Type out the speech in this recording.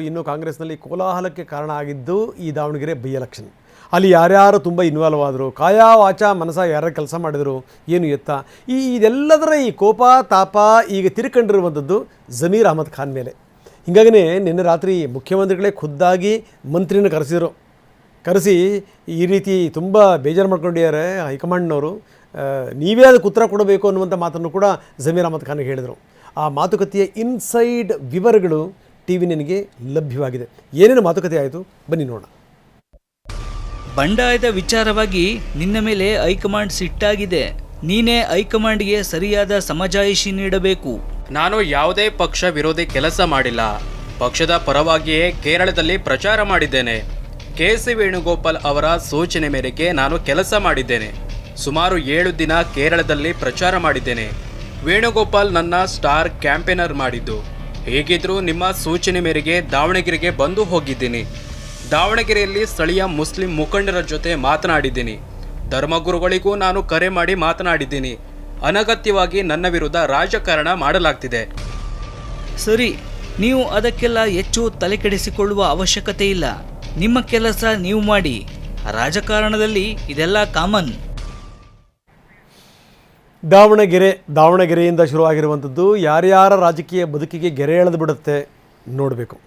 ಇನ್ನು ಕಾಂಗ್ರೆಸ್ನಲ್ಲಿ ಕೋಲಾಹಲಕ್ಕೆ ಕಾರಣ ಆಗಿದ್ದು ಈ ದಾವಣಗೆರೆ ಬೈ ಎಲೆಕ್ಷನ್. ಅಲ್ಲಿ ಯಾರ್ಯಾರು ತುಂಬ ಇನ್ವಾಲ್ವ್ ಆದರು, ಕಾಯಾ ವಾಚಾ ಮನಸ ಯಾರ್ಯಾರು ಕೆಲಸ ಮಾಡಿದರು, ಏನು ಎತ್ತ, ಇದೆಲ್ಲದರ ಈ ಕೋಪ ತಾಪ ಈಗ ತಿರ್ಕೊಂಡಿರುವಂಥದ್ದು ಜಮೀರ್ ಅಹಮದ್ ಖಾನ್ ಮೇಲೆ. ಹೀಗಾಗಿಯೇ ನಿನ್ನೆ ರಾತ್ರಿ ಮುಖ್ಯಮಂತ್ರಿಗಳೇ ಖುದ್ದಾಗಿ ಮಂತ್ರಿನ ಕರೆಸಿ ಈ ರೀತಿ ತುಂಬ ಬೇಜಾರು ಮಾಡ್ಕೊಂಡಿದ್ದಾರೆ ಹೈಕಮಾಂಡ್ನವರು, ನೀವೇ ಅದಕ್ಕೆ ಉತ್ತರ ಕೊಡಬೇಕು ಅನ್ನುವಂಥ ಮಾತನ್ನು ಕೂಡ ಜಮೀರ್ ಅಹಮದ್ ಖಾನ್ ಹೇಳಿದರು. ಆ ಮಾತುಕತೆಯ ಇನ್ಸೈಡ್ ವಿವರಗಳು ಟಿವಿ ನನಗೆ ಲಭ್ಯವಾಗಿದೆ. ಏನೇನು ಮಾತುಕತೆ ಆಯಿತು ಬನ್ನಿ ನೋಡೋಣ. ಬಂಡಾಯದ ವಿಚಾರವಾಗಿ ನಿನ್ನ ಮೇಲೆ ಹೈಕಮಾಂಡ್ ಸಿಟ್ಟಾಗಿದೆ. ನೀನೇ ಹೈಕಮಾಂಡ್ಗೆ ಸರಿಯಾದ ಸಮಜಾಯಿಷಿ ನೀಡಬೇಕು. ನಾನು ಯಾವುದೇ ಪಕ್ಷ ವಿರೋಧಿ ಕೆಲಸ ಮಾಡಿಲ್ಲ. ಪಕ್ಷದ ಪರವಾಗಿಯೇ ಕೇರಳದಲ್ಲಿ ಪ್ರಚಾರ ಮಾಡಿದ್ದೇನೆ. ಕೆ.ಸಿ. ವೇಣುಗೋಪಾಲ್ ಅವರ ಸೂಚನೆ ಮೇರೆಗೆ ನಾನು ಕೆಲಸ ಮಾಡಿದ್ದೇನೆ. ಸುಮಾರು 7 ದಿನ ಕೇರಳದಲ್ಲಿ ಪ್ರಚಾರ ಮಾಡಿದ್ದೇನೆ. ವೇಣುಗೋಪಾಲ್ ನನ್ನ ಸ್ಟಾರ್ ಕ್ಯಾಂಪೇನರ್ ಮಾಡಿದ್ದು. ಹೇಗಿದ್ರೂ ನಿಮ್ಮ ಸೂಚನೆ ಮೇರೆಗೆ ದಾವಣಗೆರೆಗೆ ಬಂದು ಹೋಗಿದ್ದೀನಿ. ದಾವಣಗೆರೆಯಲ್ಲಿ ಸ್ಥಳೀಯ ಮುಸ್ಲಿಂ ಮುಖಂಡರ ಜೊತೆ ಮಾತನಾಡಿದ್ದೀನಿ. ಧರ್ಮಗುರುಗಳಿಗೂ ನಾನು ಕರೆ ಮಾಡಿ ಮಾತನಾಡಿದ್ದೀನಿ. ಅನಗತ್ಯವಾಗಿ ನನ್ನ ವಿರುದ್ಧ ರಾಜಕಾರಣ ಮಾಡಲಾಗ್ತಿದೆ. ಸರಿ, ನೀವು ಅದಕ್ಕೆಲ್ಲ ಹೆಚ್ಚು ತಲೆಕೆಡಿಸಿಕೊಳ್ಳುವ ಅವಶ್ಯಕತೆ ಇಲ್ಲ. ನಿಮ್ಮ ಕೆಲಸ ನೀವು ಮಾಡಿ. ರಾಜಕಾರಣದಲ್ಲಿ ಇದೆಲ್ಲ ಕಾಮನ್. ದಾವಣಗೆರೆಯಿಂದ ಶುರುವಾಗಿರುವಂಥದ್ದು ಯಾರ್ಯಾರ ರಾಜಕೀಯ ಬದುಕಿಗೆ ಗೆರೆ ಎಳೆದು ಬಿಡುತ್ತೆ ನೋಡಬೇಕು.